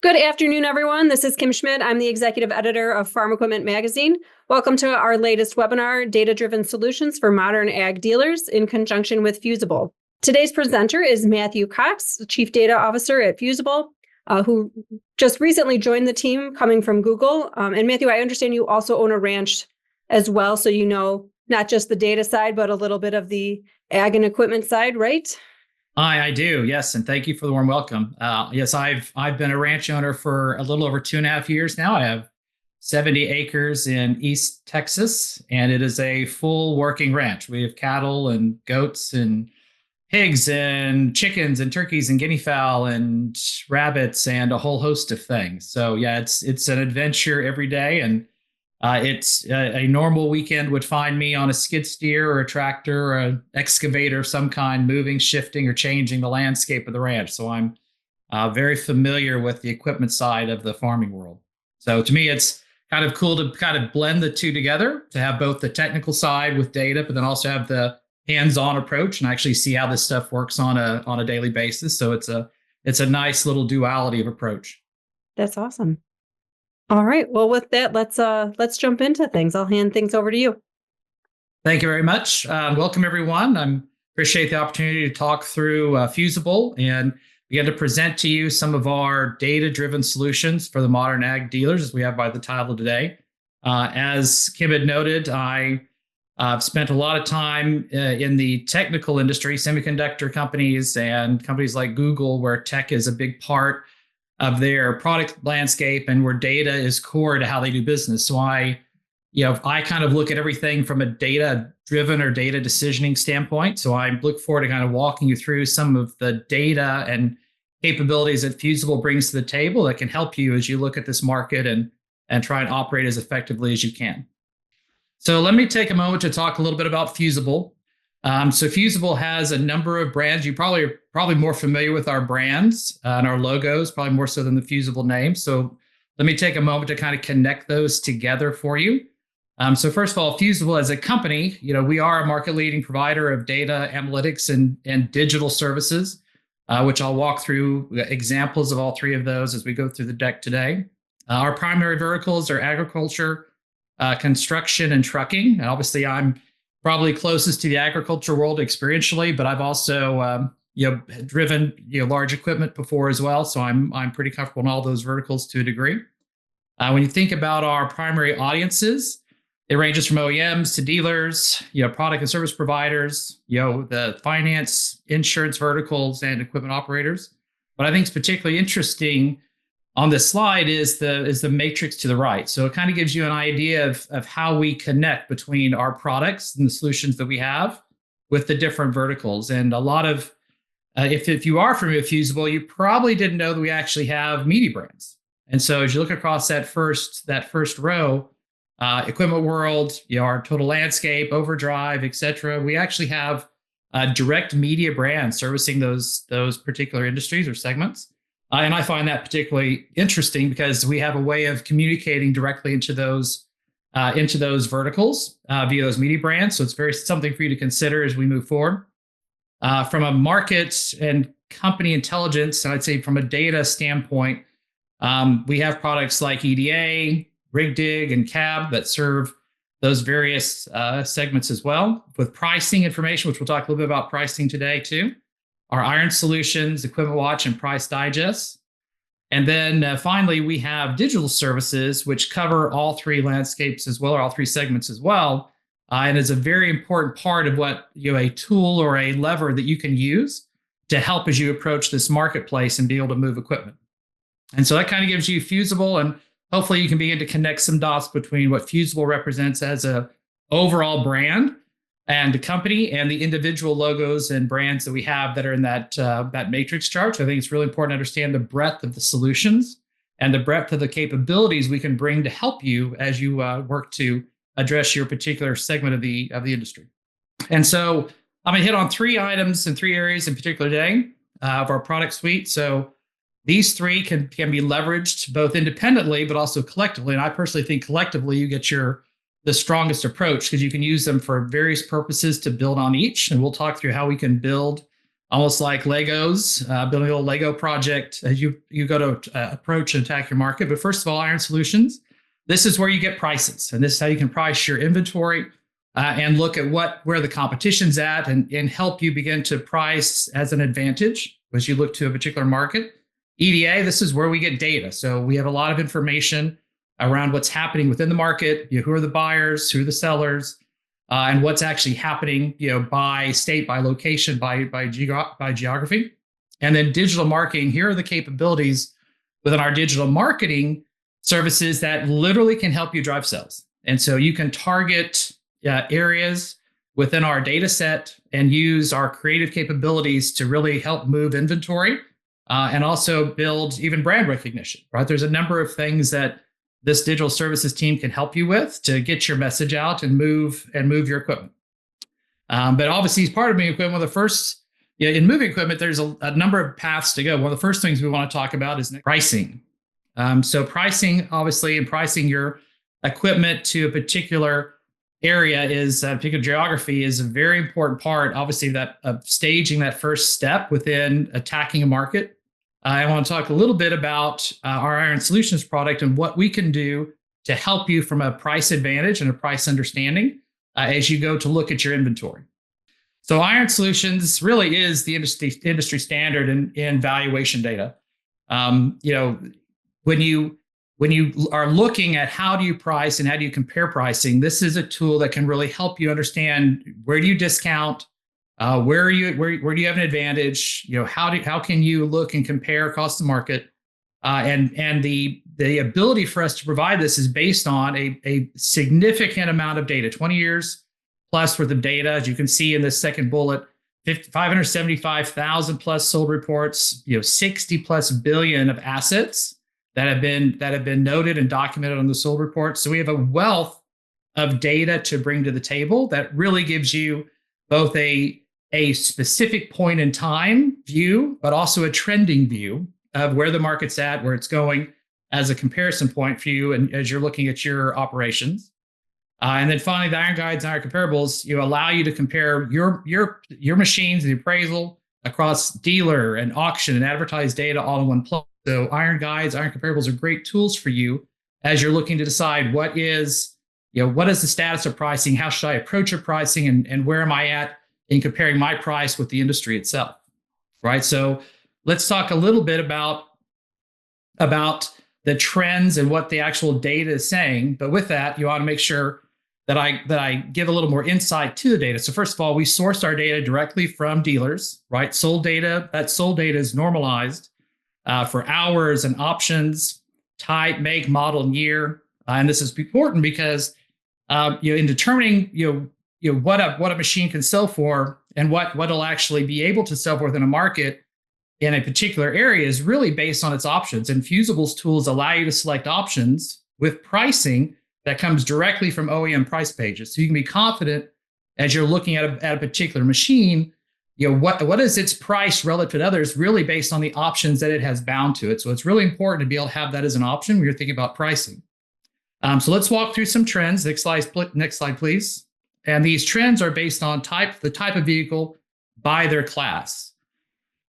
Good afternoon, everyone. This is Kim Schmidt. I'm the executive editor of Farm Equipment Magazine. Welcome to our latest webinar, Data-Driven Solutions for Modern Ag Dealers, in conjunction with Fusible. Today's presenter is Matthew Cox, the Chief Data Officer at Fusible, who just recently joined the team coming from Google. And Matthew, I understand you also own a ranch as well, so you know not just the data side, but a little bit of the ag and equipment side, right? I do, yes, and thank you for the warm welcome. Yes, I've been a ranch owner for a little over 2.5 years now. I have 70 acres in East Texas, and it is a full working ranch. We have cattle and goats and pigs and chickens and turkeys and guinea fowl and rabbits and a whole host of things. So yeah, it's an adventure every day, and it's a normal weekend would find me on a skid steer or a tractor or an excavator of some kind, moving, shifting, or changing the landscape of the ranch. So I'm very familiar with the equipment side of the farming world. So to me, it's kind of cool to kind of blend the two together, to have both the technical side with data, but then also have the hands-on approach and actually see how this stuff works on a daily basis. So it's a nice little duality of approach. That's awesome. All right. Well, with that, let's jump into things. I'll hand things over to you. Thank you very much. Welcome, everyone. I appreciate the opportunity to talk through Fusible and begin to present to you some of our data-driven solutions for the modern ag dealers, as we have by the title today. As Kim had noted, I've spent a lot of time in the technical industry, semiconductor companies and companies like Google, where tech is a big part of their product landscape and where data is core to how they do business. So I kind of look at everything from a data-driven or data decisioning standpoint. So I look forward to kind of walking you through some of the data and capabilities that Fusible brings to the table that can help you as you look at this market and try and operate as effectively as you can. So let me take a moment to talk a little bit about Fusible. So Fusible has a number of brands. You probably are more familiar with our brands and our logos, probably more so than the Fusible name. So let me take a moment to kind of connect those together for you. So first of all, Fusible as a company, we are a market-leading provider of data analytics and digital services, which I'll walk through examples of all three of those as we go through the deck today. Our primary verticals are agriculture, construction, and trucking. And obviously, I'm probably closest to the agriculture world experientially, but I've also driven large equipment before as well. So I'm pretty comfortable in all those verticals to a degree. When you think about our primary audiences, it ranges from OEMs to dealers, product and service providers, the finance, insurance verticals, and equipment operators. What I think is particularly interesting on this slide is the matrix to the right. So it kind of gives you an idea of how we connect between our products and the solutions that we have with the different verticals. And a lot of, if you are familiar with Fusible, you probably didn't know that we actually have media brands. And so as you look across that first row, Equipment World, our Total Landscape, Overdrive, et cetera, we actually have direct media brands servicing those particular industries or segments. And I find that particularly interesting because we have a way of communicating directly into those verticals via those media brands. So it's something for you to consider as we move forward. From a market and company intelligence, and I'd say from a data standpoint, we have products like EDA, RigDig, and CAB that serve those various segments as well, with pricing information, which we'll talk a little bit about pricing today too. Our Iron Solutions, Equipment Watch, and Price Digest. And then finally, we have digital services, which cover all three landscapes as well, or all three segments as well. And is a very important part of what a tool or a lever that you can use to help as you approach this marketplace and be able to move equipment. And so that kind of gives you Fusible, and hopefully you can begin to connect some dots between what Fusible represents as a overall brand and the company and the individual logos and brands that we have that are in that matrix chart. So I think it's really important to understand the breadth of the solutions and the breadth of the capabilities we can bring to help you as you work to address your particular segment of the industry. And so I'm going to hit on three items in three areas in particular today of our product suite. So these three can be leveraged both independently, but also collectively. And I personally think collectively you get the strongest approach because you can use them for various purposes to build on each. And we'll talk through how we can build almost like Legos, building a little Lego project as you go to approach and attack your market. But first of all, Iron Solutions, this is where you get prices, and this is how you can price your inventory and look at where the competition's at, and help you begin to price as an advantage as you look to a particular market. EDA, this is where we get data. So we have a lot of information around what's happening within the market, who are the buyers, who are the sellers, and what's actually happening, by state, by location, by geography. And then digital marketing, here are the capabilities within our digital marketing services that literally can help you drive sales. And so you can target areas within our data set and use our creative capabilities to really help move inventory and also build even brand recognition, right? There's a number of things that this digital services team can help you with to get your message out and move your equipment. But obviously, as part of moving equipment, in moving equipment, there's a number of paths to go. One of the first things we want to talk about is pricing. So pricing, obviously, and pricing your equipment to a particular area is a particular geography is a very important part, obviously, that of staging that first step within attacking a market. I want to talk a little bit about our Iron Solutions product and what we can do to help you from a price advantage and a price understanding as you go to look at your inventory. So Iron Solutions really is the industry standard in valuation data. When you are looking at how do you price and how do you compare pricing, this is a tool that can really help you understand where do you discount, where do you have an advantage, how can you look and compare across the market, and the ability for us to provide this is based on a significant amount of data, 20 years plus worth of data, as you can see in this second bullet, 575,000 plus sold reports, 60 plus billion of assets that have been noted and documented on the sold reports. So we have a wealth of data to bring to the table that really gives you both a specific point in time view, but also a trending view of where the market's at, where it's going as a comparison point for you, and as you're looking at your operations. And then finally, the Iron Guides and Iron Comparables allow you to compare your machines and the appraisal across dealer and auction and advertised data all in one place. So Iron Guides, Iron Comparables are great tools for you as you're looking to decide what is the status of pricing, how should I approach your pricing, and where am I at in comparing my price with the industry itself, right? So let's talk a little bit about the trends and what the actual data is saying. But with that, you want to make sure that I give a little more insight to the data. So first of all, we source our data directly from dealers, right? Sold data, that sold data is normalized for hours and options, type, make, model, and year. And this is important because in determining what a machine can sell for and what it'll actually be able to sell for within a market in a particular area is really based on its options. And Fusible's tools allow you to select options with pricing that comes directly from OEM price pages. So you can be confident as you're looking at a particular machine, what is its price relative to others, really based on the options that it has bound to it. So it's really important to be able to have that as an option when you're thinking about pricing. So let's walk through some trends. Next slide, please. And these trends are based on the type of vehicle by their class.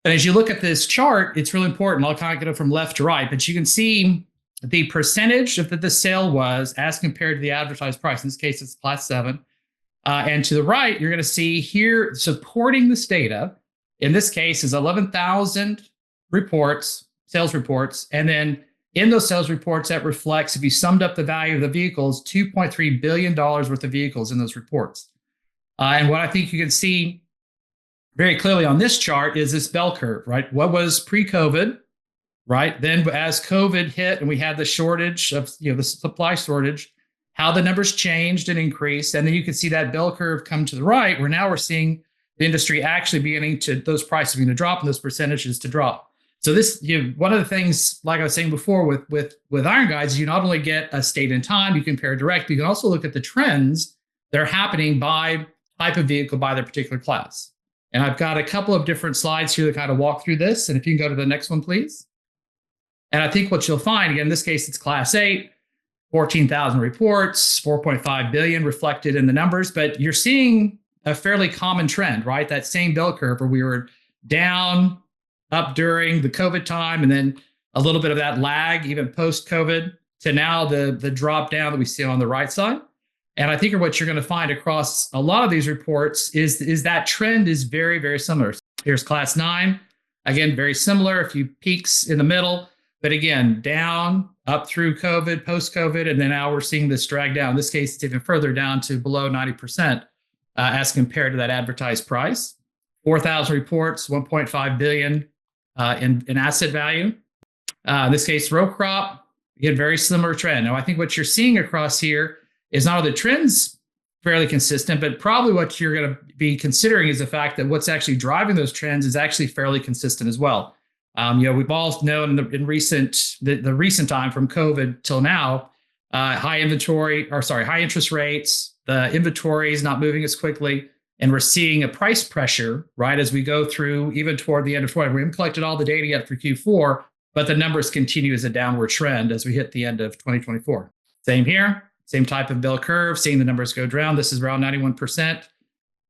And as you look at this chart, it's really important. I'll kind of get it from left to right, but you can see the percentage that the sale was as compared to the advertised price. In this case, it's class 7. And to the right, you're going to see here supporting this data, in this case, is 11,000 sales reports. And then in those sales reports, that reflects, if you summed up the value of the vehicles, $2.3 billion worth of vehicles in those reports. And what I think you can see very clearly on this chart is this bell curve, right? What was pre-COVID, right? Then as COVID hit and we had the shortage of, the supply shortage, how the numbers changed and increased. And then you can see that bell curve come to the right, where now we're seeing the industry actually beginning to, those prices beginning to drop and those percentages to drop. So this, one of the things, like I was saying before with Iron Guides, you not only get a state and time, you compare direct, you can also look at the trends that are happening by type of vehicle, by their particular class. And I've got a couple of different slides here to kind of walk through this. And if you can go to the next one, please. And I think what you'll find, again, in this case, it's class 8, 14,000 reports, 4.5 billion reflected in the numbers, but you're seeing a fairly common trend, right? That same bell curve where we were down, up during the COVID time, and then a little bit of that lag, even post-COVID, to now the drop down that we see on the right side. And I think what you're going to find across a lot of these reports is that trend is very, very similar. Here's class 9. Again, very similar, a few peaks in the middle, but again, down, up through COVID, post-COVID, and then now we're seeing this drag down. In this case, it's even further down to below 90% as compared to that advertised price. 4,000 reports, 1.5 billion in asset value. In this case, row crop, again, very similar trend. Now, I think what you're seeing across here is not only the trends fairly consistent, but probably what you're going to be considering is the fact that what's actually driving those trends is actually fairly consistent as well. We've all known in the recent time from COVID till now, high interest rates, the inventory is not moving as quickly, and we're seeing a price pressure, right, as we go through even toward the end of 2020. We haven't collected all the data yet for Q4, but the numbers continue as a downward trend as we hit the end of 2024. Same here. Same type of bell curve, seeing the numbers go down. This is around 91%.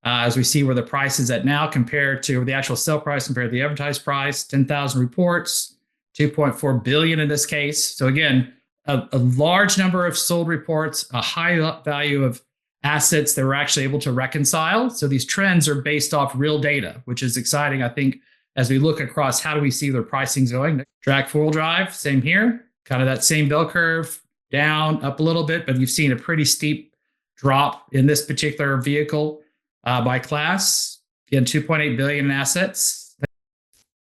As we see where the price is at now compared to the actual sell price compared to the advertised price, 10,000 reports, 2.4 billion in this case. So again, a large number of sold reports, a high value of assets that we're actually able to reconcile. So these trends are based off real data, which is exciting, I think, as we look across how do we see their pricings going. Track 4-wheel drive, same here, kind of that same bell curve, down, up a little bit, but you've seen a pretty steep drop in this particular vehicle by class. Again, 2.8 billion in assets.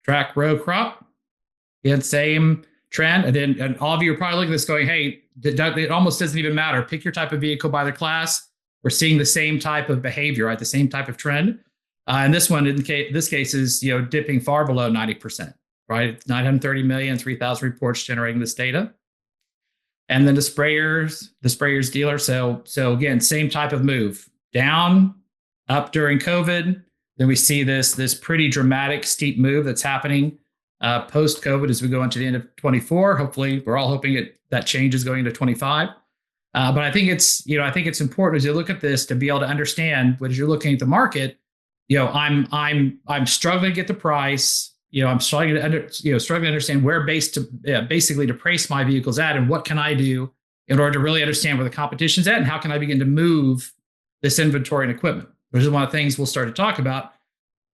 Track row crop, again, same trend. And all of you are probably looking at this going, hey, it almost doesn't even matter. Pick your type of vehicle by the class. We're seeing the same type of behavior, right? The same type of trend. And this one, in this case, is dipping far below 90%, right? It's 930 million, 3,000 reports generating this data. And then the sprayers dealer. So again, same type of move, down, up during COVID. Then we see this pretty dramatic steep move that's happening post-COVID as we go into the end of 24. Hopefully, we're all hoping that change is going into 25. But I think it's important as you look at this to be able to understand what as you're looking at the market. I'm struggling to get the price. I'm struggling to understand where basically to price my vehicles at, and what can I do in order to really understand where the competition's at, and how can I begin to move this inventory and equipment. Which is one of the things we'll start to talk about.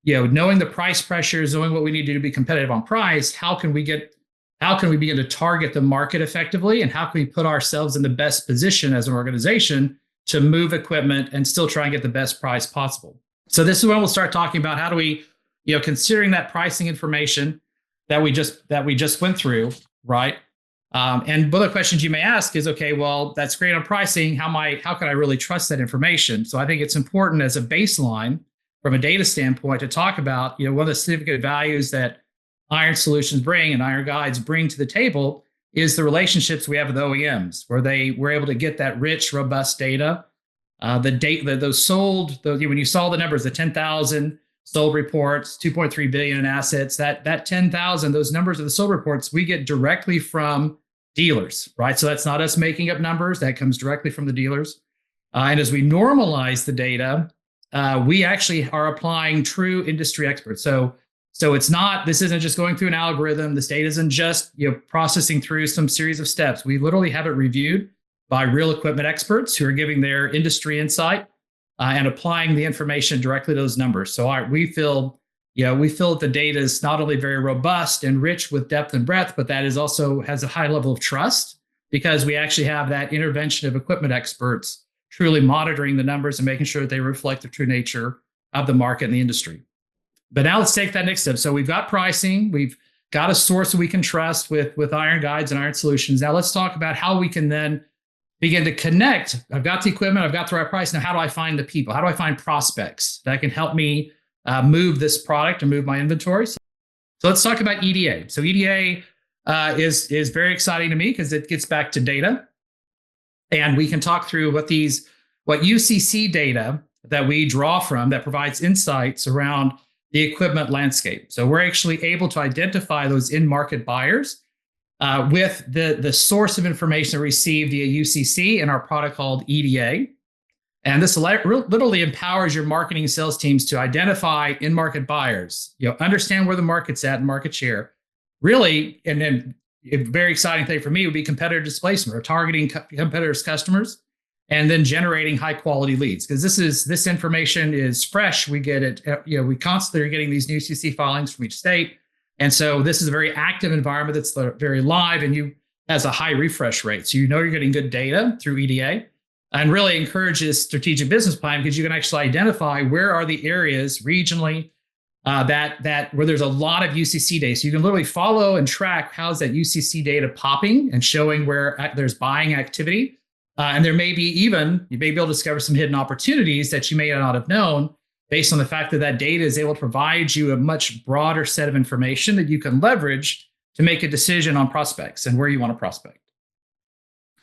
Knowing the price pressures, knowing what we need to do to be competitive on price. How can we begin to target the market effectively, and how can we put ourselves in the best position as an organization to move equipment and still try and get the best price possible. So this is when we'll start talking about how do we, considering that pricing information that we just went through, right? And one of the questions you may ask is, okay, well, that's great on pricing. How can I really trust that information? So I think it's important as a baseline from a data standpoint to talk about, one of the significant values that Iron Solutions bring and Iron Guides bring to the table is the relationships we have with OEMs, where we're able to get that rich, robust data. When you saw the numbers, the 10,000 sold reports, 2.3 billion in assets, that 10,000, those numbers of the sold reports, we get directly from dealers, right? So that's not us making up numbers. That comes directly from the dealers. And as we normalize the data, we actually are applying true industry experts. So this isn't just going through an algorithm. This data isn't just processing through some series of steps. We literally have it reviewed by real equipment experts who are giving their industry insight and applying the information directly to those numbers. So we feel that the data is not only very robust and rich with depth and breadth, but that is also has a high level of trust because we actually have that intervention of equipment experts truly monitoring the numbers and making sure that they reflect the true nature of the market and the industry. But now let's take that next step. So we've got pricing, we've got a source that we can trust with Iron Guides and Iron Solutions. Now let's talk about how we can then begin to connect. I've got the equipment, I've got the right price. Now, how do I find the people? How do I find prospects that can help me move this product and move my inventory? So let's talk about EDA. So EDA is very exciting to me because it gets back to data. And we can talk through what UCC data that we draw from that provides insights around the equipment landscape. So we're actually able to identify those in-market buyers with the source of information received via UCC in our product called EDA. And this literally empowers your marketing and sales teams to identify in-market buyers, understand where the market's at and market share. Really, and then a very exciting thing for me would be competitor displacement, or targeting competitors' customers, and then generating high quality leads. Because this information is fresh. We get it, we constantly are getting these new UCC filings from each state. And so this is a very active environment that's very live, and has a high refresh rate. So you're getting good data through EDA, and really encourages strategic business plan, because you can actually identify where are the areas regionally that where there's a lot of UCC data. So you can literally follow and track how's that UCC data popping and showing where there's buying activity. And you may be able to discover some hidden opportunities that you may not have known, based on the fact that data is able to provide you a much broader set of information that you can leverage to make a decision on prospects and where you want to prospect.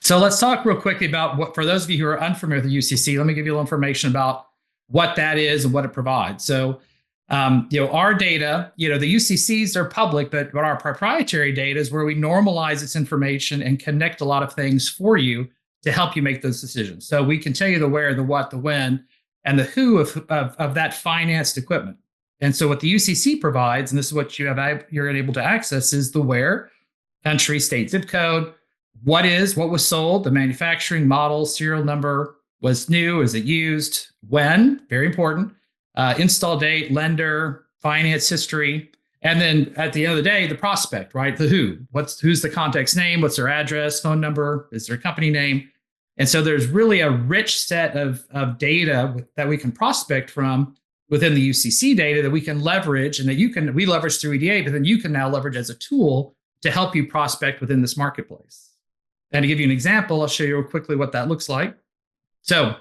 So let's talk real quickly about for those of you who are unfamiliar with UCC, let me give you a little information about what that is and what it provides. So, our data, the UCCs are public, but our proprietary data is where we normalize this information and connect a lot of things for you to help you make those decisions. So we can tell you the where, the what, the when, and the who of that financed equipment. And so what the UCC provides, and this is what you're able to access, is the where, country, state, zip code, what was sold, the manufacturing model, serial number, was new, is it used, when, very important, install date, lender, finance history, and then at the end of the day, the prospect, right? The who, who's the contact's name, what's their address, phone number, is their company name. And so there's really a rich set of data that we can prospect from within the UCC data that we can leverage, and that we leverage through EDA, but then you can now leverage as a tool to help you prospect within this marketplace. And to give you an example, I'll show you real quickly what that looks like. So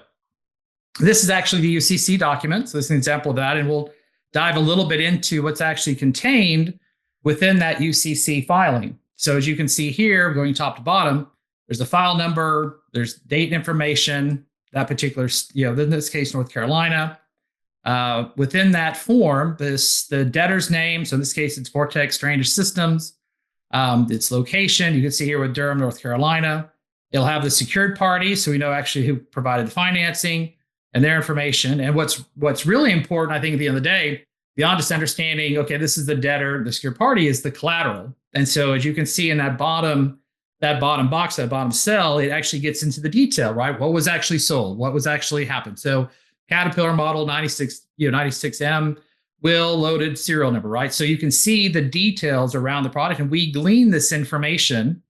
this is actually the UCC document. So this is an example of that, and we'll dive a little bit into what's actually contained within that UCC filing. So as you can see here, going top to bottom, there's a file number, there's date information, that particular, in this case, North Carolina. Within that form, the debtor's name, so in this case, it's Vortex Drainage Systems, its location, you can see here with Durham, North Carolina. It'll have the secured party, so we know actually who provided the financing and their information. And what's really important, I think, at the end of the day, beyond just understanding, okay, this is the debtor, the secured party, is the collateral. And so as you can see in that bottom box, that bottom cell, it actually gets into the detail, right? What was actually sold? What was actually happened? So Caterpillar model 96M, wheel, loaded, serial number, right? So you can see the details around the product, and we glean this information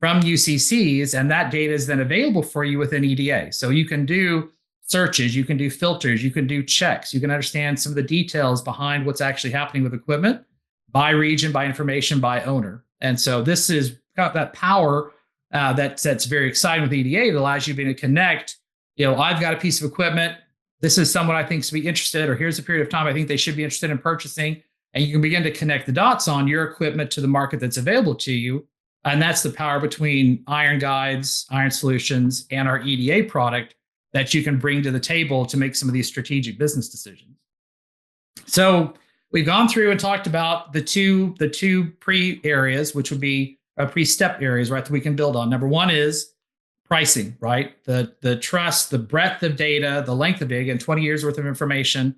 from UCCs, and that data is then available for you within EDA. So you can do searches, you can do filters, you can do checks, you can understand some of the details behind what's actually happening with equipment by region, by information, by owner. And so this is got that power that's very exciting with EDA. That allows you to be able to connect, I've got a piece of equipment, this is someone I think should be interested, or here's a period of time I think they should be interested in purchasing. And you can begin to connect the dots on your equipment to the market that's available to you. And that's the power between Iron Guides, Iron Solutions, and our EDA product that you can bring to the table to make some of these strategic business decisions. So we've gone through and talked about the two pre-areas, which would be pre-step areas, right, that we can build on. Number one is pricing, right? The trust, the breadth of data, the length of data, and 20 years worth of information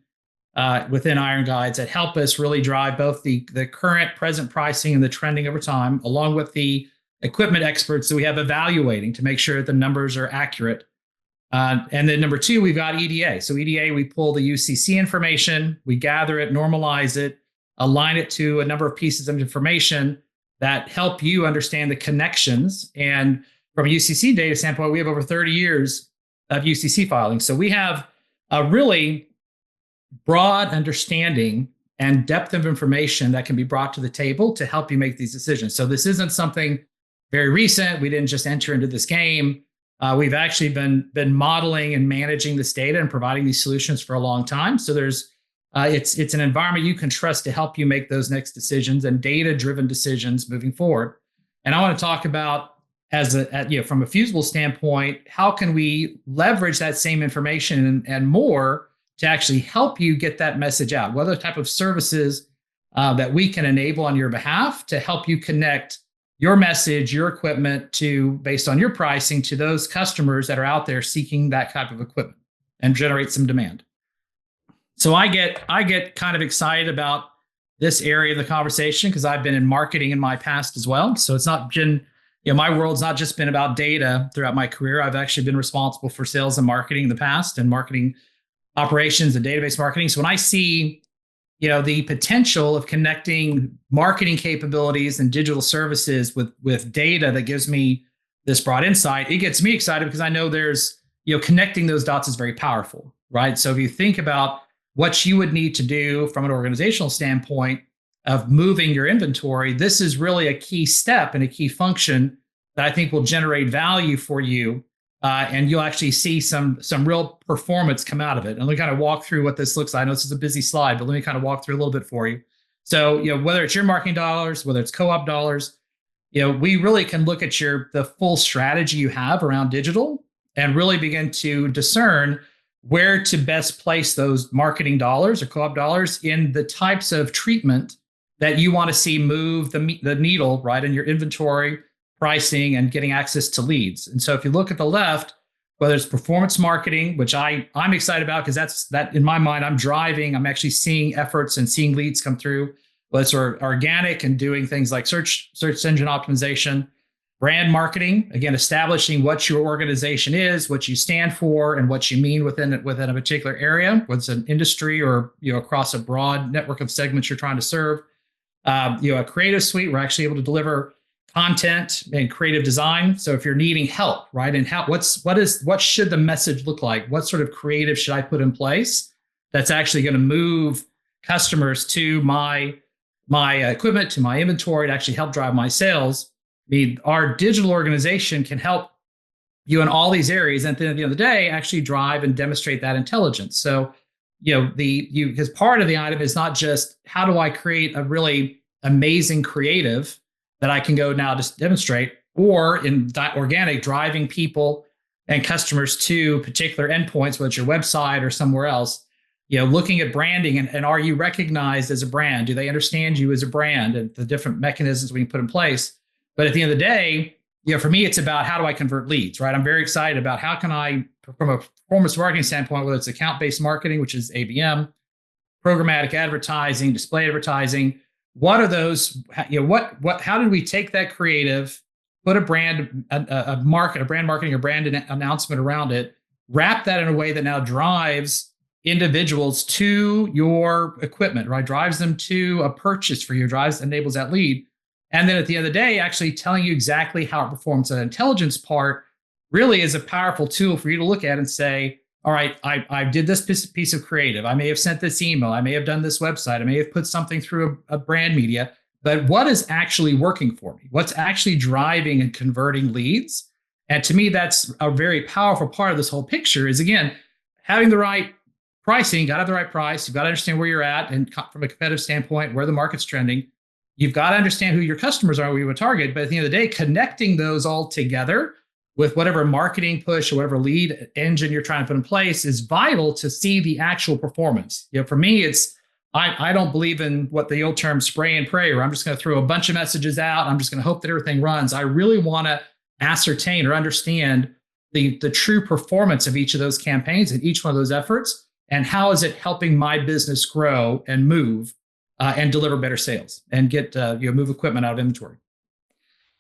within Iron Guides that help us really drive both the current present pricing and the trending over time, along with the equipment experts that we have evaluating to make sure that the numbers are accurate. And then number two, we've got EDA. So EDA, we pull the UCC information, we gather it, normalize it, align it to a number of pieces of information that help you understand the connections. And from a UCC data standpoint, we have over 30 years of UCC filing. So we have a really broad understanding and depth of information that can be brought to the table to help you make these decisions. So this isn't something very recent. We didn't just enter into this game. We've actually been modeling and managing this data and providing these solutions for a long time. So it's an environment you can trust to help you make those next decisions and data-driven decisions moving forward. And I want to talk about, from a Fusible standpoint, how can we leverage that same information and more to actually help you get that message out? What other type of services that we can enable on your behalf to help you connect your message, your equipment based on your pricing to those customers that are out there seeking that type of equipment. and generate some demand. So I get kind of excited about this area of the conversation because I've been in marketing in my past as well. So it's not been, my world's not just been about data throughout my career. I've actually been responsible for sales and marketing in the past, and marketing operations and database marketing. So when I see, the potential of connecting marketing capabilities and digital services with data that gives me this broad insight, it gets me excited because I know there's, connecting those dots is very powerful, right? So if you think about what you would need to do from an organizational standpoint of moving your inventory, this is really a key step and a key function that I think will generate value for you. And you'll actually see some real performance come out of it. And let me kind of walk through what this looks like. I know this is a busy slide, but let me kind of walk through a little bit for you. So, whether it's your marketing dollars, whether it's co-op dollars, we really can look at the full strategy you have around digital and really begin to discern where to best place those marketing dollars or co-op dollars in the types of treatment that you want to see move the needle, right, in your inventory, pricing, and getting access to leads. And so if you look at the left, whether it's performance marketing, which I'm excited about because that in my mind, I'm actually seeing efforts and seeing leads come through. Whether it's organic and doing things like search engine optimization, brand marketing, again, establishing what your organization is, what you stand for, and what you mean within a particular area, whether it's an industry or across a broad network of segments you're trying to serve. A creative suite, we're actually able to deliver content and creative design. So if you're needing help, right, and what should the message look like? What sort of creative should I put in place that's actually going to move customers to my equipment, to my inventory, to actually help drive my sales? Our digital organization can help you in all these areas, and at the end of the day, actually drive and demonstrate that intelligence. So, because part of the item is not just how do I create a really amazing creative that I can go now just demonstrate, or in that organic, driving people and customers to particular endpoints, whether it's your website or somewhere else, looking at branding and are you recognized as a brand? Do they understand you as a brand and the different mechanisms we can put in place? But at the end of the day, for me, it's about how do I convert leads, right? I'm very excited about how can I, from a performance marketing standpoint, whether it's account-based marketing, which is ABM, programmatic advertising, display advertising, what are those, how did we take that creative, put a brand marketing or brand announcement around it, wrap that in a way that now drives individuals to your equipment, right? Drives them to a purchase for you, enables that lead. And then at the end of the day, actually telling you exactly how it performs. That intelligence part really is a powerful tool for you to look at and say, all right, I did this piece of creative. I may have sent this email. I may have done this website. I may have put something through a brand media, but what is actually working for me? What's actually driving and converting leads? And to me, that's a very powerful part of this whole picture is, again, having the right pricing. You got to have the right price. You've got to understand where you're at and from a competitive standpoint, where the market's trending. You've got to understand who your customers are, where you would target. But at the end of the day, connecting those all together with whatever marketing push or whatever lead engine you're trying to put in place is vital to see the actual performance. For me, I don't believe in what the old term spray and pray, where I'm just going to throw a bunch of messages out. I'm just going to hope that everything runs. I really want to ascertain or understand the true performance of each of those campaigns and each one of those efforts, and how is it helping my business grow and move and deliver better sales and get move equipment out of inventory.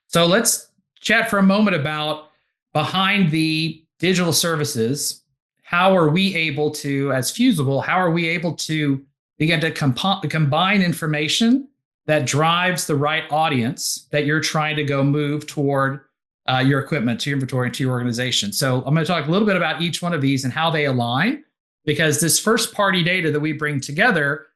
So let's chat for a moment about behind the digital services. How are we able to, as Fusible, how are we able to begin to combine information that drives the right audience that you're trying to go move toward your equipment, to your inventory, and to your organization? So I'm going to talk a little bit about each one of these and how they align, because this first party data that we bring together,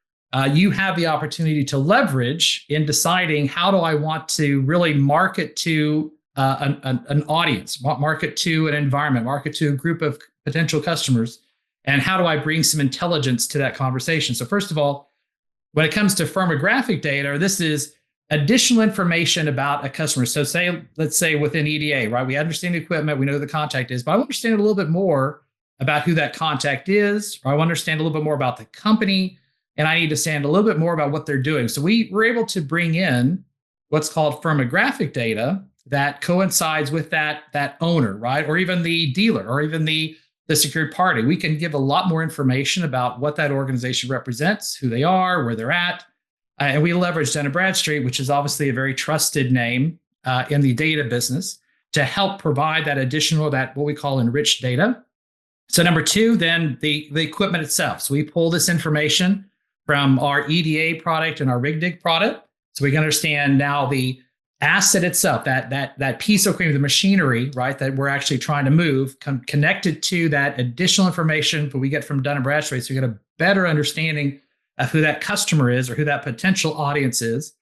you have the opportunity to leverage in deciding how do I want to really market to an audience, market to an environment, market to a group of potential customers, and how do I bring some intelligence to that conversation? So first of all, when it comes to firmographic data, this is additional information about a customer. So let's say within EDA, right? We understand the equipment, we know who the contact is, but I want to understand a little bit more about who that contact is, or I want to understand a little bit more about the company, and I need to understand a little bit more about what they're doing. So we were able to bring in what's called firmographic data that coincides with that owner, right? Or even the dealer, or even the the secured party. We can give a lot more information about what that organization represents, who they are, where they're at. And we leverage Dun & Bradstreet, which is obviously a very trusted name in the data business, to help provide that additional, that what we call enriched data. So number two, then the equipment itself. So we pull this information from our EDA product and our RigDig product. So we can understand now the asset itself, that piece of equipment, the machinery, right, that we're actually trying to move, connected to that additional information that we get from Dun & Bradstreet. So we get a better understanding of who that customer is or who that potential audience is.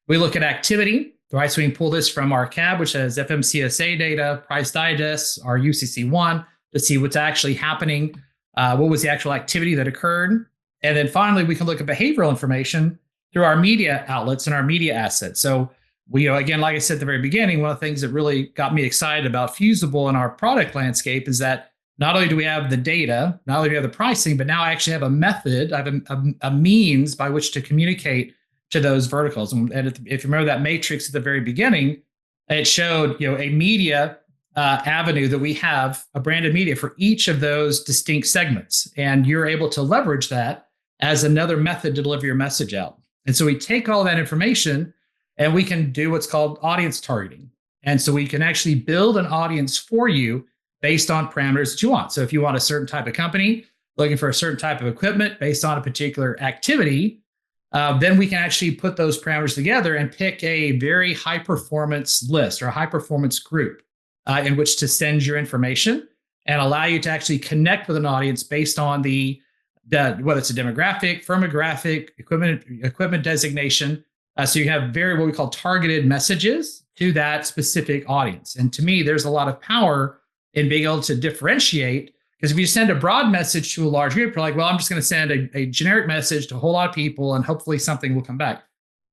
We look at activity, right? So we can pull this from our CAB, which has FMCSA data, price digests, our UCC1, to see what's actually happening, what was the actual activity that occurred. And then finally, we can look at behavioral information through our media outlets and our media assets. So we, again, like I said at the very beginning, one of the things that really got me excited about Fusible and our product landscape is that not only do we have the data, not only do we have the pricing, but now I actually have a method, I have a means by which to communicate to those verticals. And if you remember that matrix at the very beginning, it showed a media avenue that we have, a branded media for each of those distinct segments. And you're able to leverage that as another method to deliver your message out. And so we take all that information and we can do what's called audience targeting. And so we can actually build an audience for you based on parameters that you want. So if you want a certain type of company, looking for a certain type of equipment based on a particular activity, then we can actually put those parameters together and pick a very high performance list or a high performance group in which to send your information and allow you to actually connect with an audience based on the whether it's a demographic, firmographic, equipment designation. So you have very what we call targeted messages to that specific audience. And to me, there's a lot of power in being able to differentiate, because if you send a broad message to a large group, you're like, well, I'm just going to send a generic message to a whole lot of people and hopefully something will come back.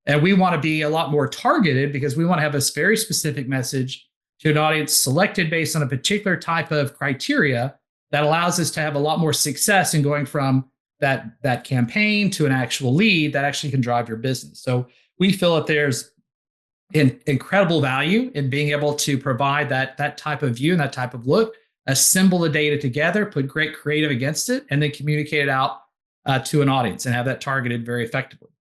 And we want to be a lot more targeted because we want to have a very specific message to an audience selected based on a particular type of criteria that allows us to have a lot more success in going from that campaign to an actual lead that actually can drive your business. So we feel that there's incredible value in being able to provide that type of view and that type of look, assemble the data together, put great creative against it, and then communicate it out to an audience and have that targeted very effectively.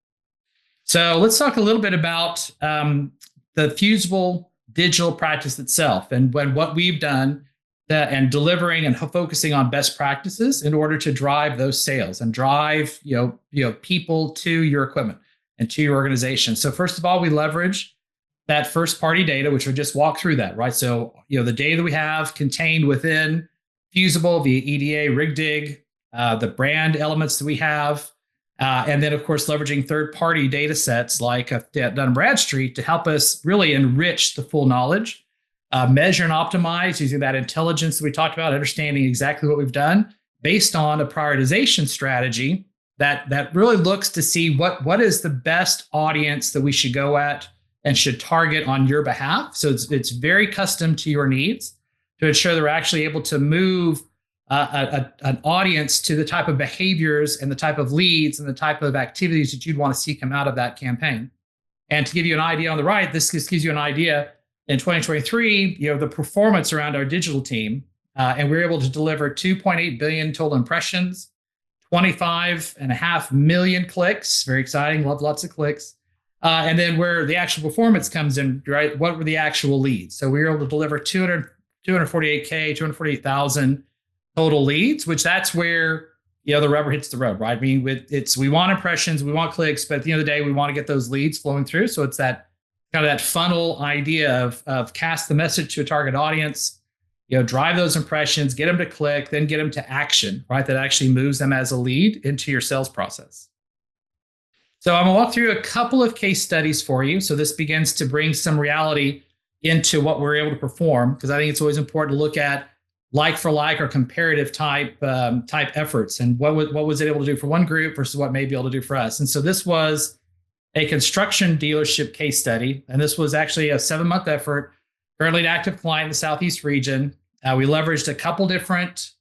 So let's talk a little bit about the Fusible digital practice itself and what we've done and delivering and focusing on best practices in order to drive those sales and drive people to your equipment and to your organization. So first of all, we leverage that first party data, which we just walked through that, right? So the data that we have contained within Fusible via EDA, RigDig, the brand elements that we have, and then of course leveraging third-party data sets like Dun & Bradstreet to help us really enrich the full knowledge, measure and optimize using that intelligence that we talked about, understanding exactly what we've done based on a prioritization strategy that really looks to see what is the best audience that we should go at and should target on your behalf. So it's very custom to your needs to ensure that we're actually able to move an audience to the type of behaviors and the type of leads and the type of activities that you'd want to see come out of that campaign. And to give you an idea on the right, this just gives you an idea in 2023, the performance around our digital team, and we were able to deliver 2.8 billion total impressions, 25.5 million clicks. Very exciting. Love lots of clicks. And then where the actual performance comes in, right? What were the actual leads? So we were able to deliver 248,000 total leads, which that's where the rubber hits the road, right? I mean, we want impressions, we want clicks, but at the end of the day, we want to get those leads flowing through. So it's that kind of that funnel idea of cast the message to a target audience, drive those impressions, get them to click, then get them to action, right? That actually moves them as a lead into your sales process. So I'm going to walk through a couple of case studies for you. So this begins to bring some reality into what we're able to perform, because I think it's always important to look at like for like or comparative type efforts and what was it able to do for one group versus what may be able to do for us. And so this was a construction dealership case study, and this was actually a 7-month effort, currently an active client in the Southeast region. We leveraged a couple different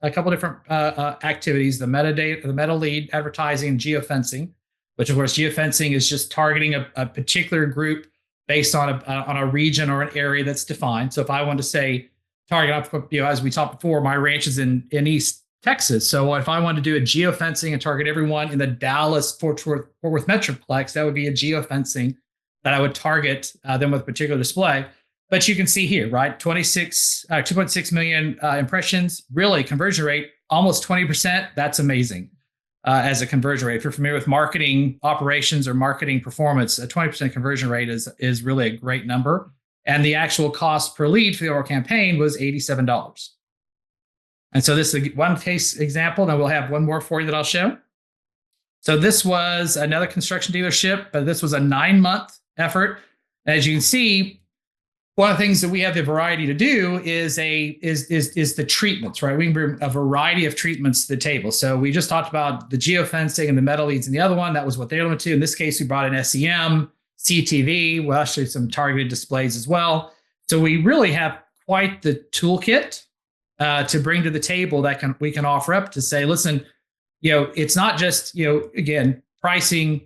activities: the meta lead advertising, and geofencing, which of course geofencing is just targeting a particular group based on a region or an area that's defined. So if I wanted to say target, as we talked before, my ranch is in East Texas. So if I wanted to do a geofencing and target everyone in the Dallas-Fort Worth Metroplex, that would be a geofencing that I would target them with a particular display. But you can see here, right? 2.6 million impressions, really conversion rate, almost 20%. That's amazing as a conversion rate. If you're familiar with marketing operations or marketing performance, a 20% conversion rate is really a great number. And the actual cost per lead for the overall campaign was $87. And so this is one case example. Then we'll have one more for you that I'll show. So this was another construction dealership, but this was a 9-month effort. As you can see, one of the things that we have the variety to do is the treatments, right? We can bring a variety of treatments to the table. So we just talked about the geofencing and the meta leads in the other one. That was what they went to. In this case, we brought in SEM, CTV, well, actually some targeted displays as well. So we really have quite the toolkit to bring to the table that we can offer up to say, listen, it's not just, again, pricing,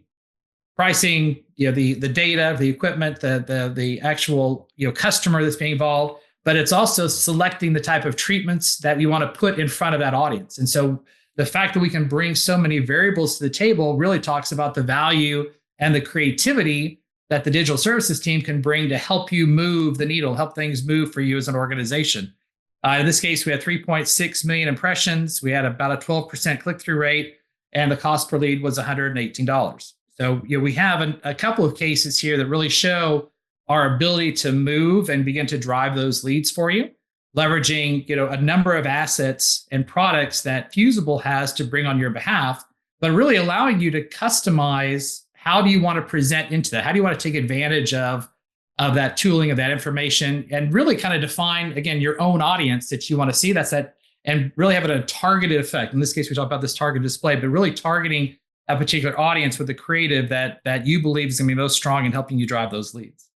the data, the equipment, the actual, customer that's being involved, but it's also selecting the type of treatments that we want to put in front of that audience. And so the fact that we can bring so many variables to the table really talks about the value and the creativity that the digital services team can bring to help you move the needle, help things move for you as an organization. In this case, we had 3.6 million impressions. We had about a 12% click-through rate, and the cost per lead was $118. So we have a couple of cases here that really show our ability to move and begin to drive those leads for you, leveraging a number of assets and products that Fusible has to bring on your behalf, but really allowing you to customize how do you want to present into that? How do you want to take advantage of that tooling, of that information, and really kind of define, again, your own audience that you want to see? And really having a targeted effect. In this case, we talk about this targeted display, but really targeting a particular audience with the creative that you believe is going to be most strong in helping you drive those leads.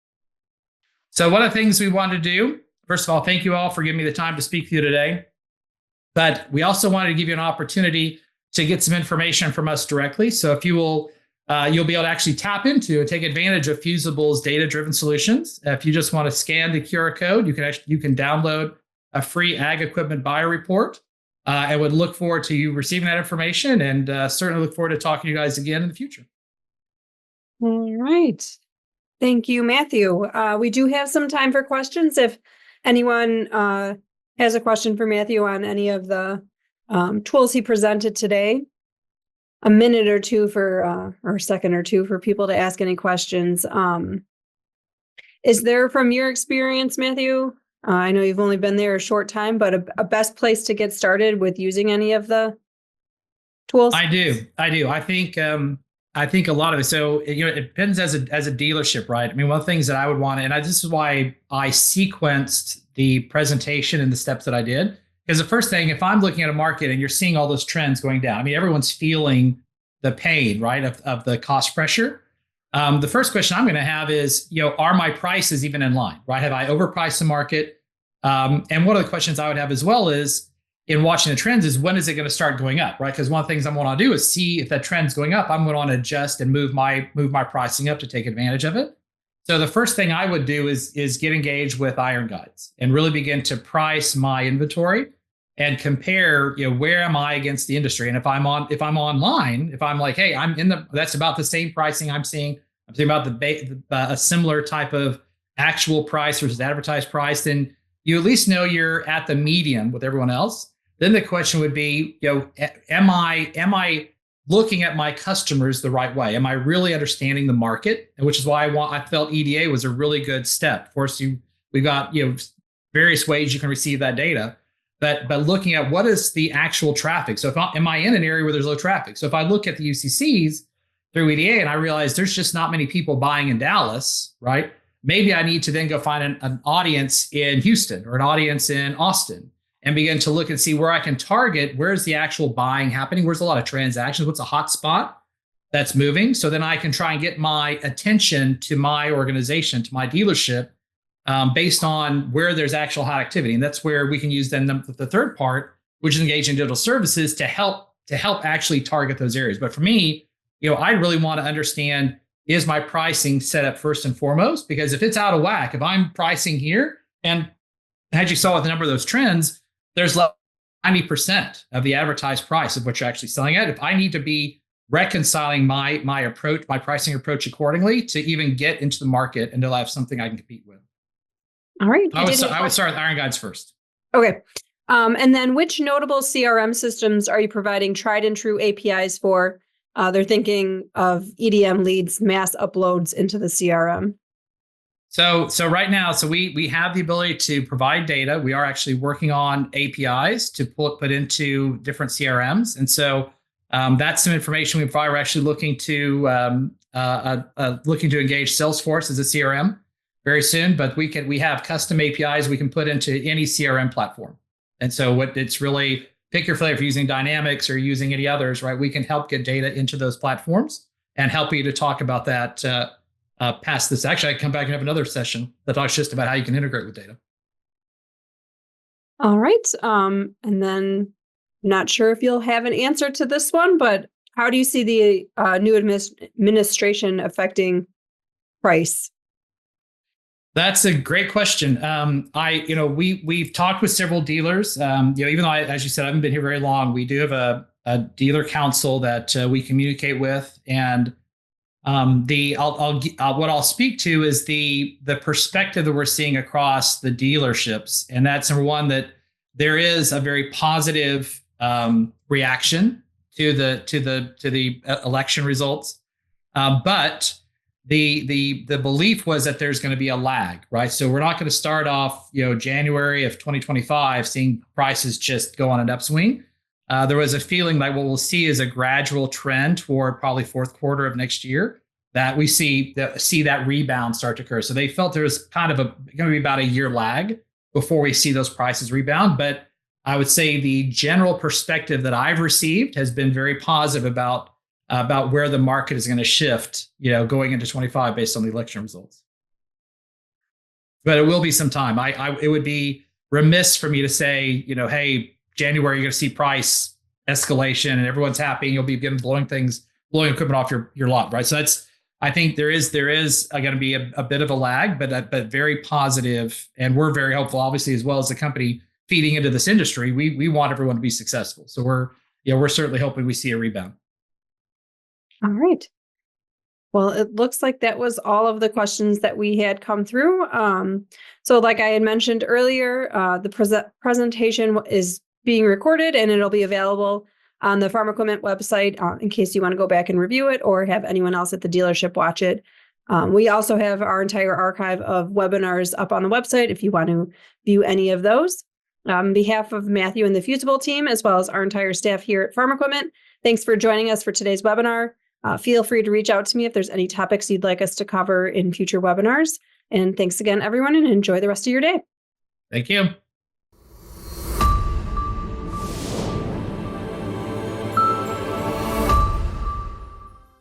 So one of the things we wanted to do, first of all, thank you all for giving me the time to speak to you today. But we also wanted to give you an opportunity to get some information from us directly. So if you will, you'll be able to actually tap into and take advantage of Fusible's data-driven solutions. If you just want to scan the QR code, you can download a free ag equipment buyer report. I would look forward to you receiving that information, and certainly look forward to talking to you guys again in the future. All right. Thank you, Matthew. We do have some time for questions. If anyone has a question for Matthew on any of the tools he presented today, a minute or two or a second or two for people to ask any questions. Is there, from your experience, Matthew, I know you've only been there a short time, but a best place to get started with using any of the tools? I do. I think a lot of it. So, it depends as a dealership, right? I mean, one of the things that I would want, and this is why I sequenced the presentation and the steps that I did. Because the first thing, if I'm looking at a market and you're seeing all those trends going down, I mean, everyone's feeling the pain, right, of the cost pressure. The first question I'm going to have is, are my prices even in line, right? Have I overpriced the market? And one of the questions I would have as well is, in watching the trends, is when is it going to start going up, right? Because one of the things I'm going to do is see if that trend's going up. I'm going to adjust and move my pricing up to take advantage of it. So the first thing I would do is get engaged with Iron Guides and really begin to price my inventory and compare, where am I against the industry? And if I'm online, if I'm like, hey, that's about the same pricing I'm seeing about a similar type of actual price versus advertised price, then you at least know you're at the median with everyone else. Then the question would be, am I looking at my customers the right way? Am I really understanding the market? And which is why I felt EDA was a really good step. Of course, we've got various ways you can receive that data, but looking at what is the actual traffic. So am I in an area where there's low traffic? So if I look at the UCCs through EDA and I realize there's just not many people buying in Dallas, right? Maybe I need to then go find an audience in Houston or an audience in Austin and begin to look and see where I can target. Where's the actual buying happening? Where's a lot of transactions? What's a hot spot that's moving? So then I can try and get my attention to my organization, to my dealership, based on where there's actual hot activity. And that's where we can use then the third part, which is engaging digital services to help actually target those areas. But for me, I really want to understand, is my pricing set up first and foremost? Because if it's out of whack, if I'm pricing here, and as you saw with a number of those trends, there's less 90% of the advertised price of what you're actually selling at. If I need to be reconciling my approach, my pricing approach accordingly to even get into the market until I have something I can compete with. All right. I would start with Iron Guides first. Okay. And then which notable CRM systems are you providing tried and true APIs for? They're thinking of EDM leads, mass uploads into the CRM. So right now, we have the ability to provide data. We are actually working on APIs to put into different CRMs, and so that's some information we provide. We're actually looking to engage Salesforce as a CRM very soon, but we have custom APIs we can put into any CRM platform. And so it's really pick your flavor. If you're using Dynamics or using any others, right? We can help get data into those platforms and help you to talk about that. Past this, actually, I come back and have another session that talks just about how you can integrate with data. All right. And then not sure if you'll have an answer to this one, but how do you see the new administration affecting price? That's a great question. We've talked with several dealers. Even though as you said, I haven't been here very long, we do have a dealer council that we communicate with, and what I'll speak to is the perspective that we're seeing across the dealerships, and that's number one, that there is a very positive reaction to the election results, but the belief was that there's going to be a lag, right? So we're not going to start off January of 2025 seeing prices just go on an upswing. There was a feeling like what we'll see is a gradual trend toward probably fourth quarter of next year that we see that rebound start to occur. So they felt there was kind of going to be about a year lag before we see those prices rebound. But I would say the general perspective that I've received has been very positive about where the market is going to shift, going into 25 based on the election results. But it will be some time. It would be remiss for me to say, hey, January, you're going to see price escalation and everyone's happy and you'll be blowing equipment off your lot, right? So I think there is going to be a bit of a lag, but very positive, and we're very hopeful, obviously, as well as the company feeding into this industry. We want everyone to be successful, so we're certainly hoping we see a rebound. All right. Well, it looks like that was all of the questions that we had come through. So like I had mentioned earlier, the presentation is being recorded and it'll be available on the Farm Equipment website in case you want to go back and review it or have anyone else at the dealership watch it. We also have our entire archive of webinars up on the website if you want to view any of those. On behalf of Matthew and the Fusible team, as well as our entire staff here at Farm Equipment, thanks for joining us for today's webinar. Feel free to reach out to me if there's any topics you'd like us to cover in future webinars. And thanks again, everyone, and enjoy the rest of your day. Thank you.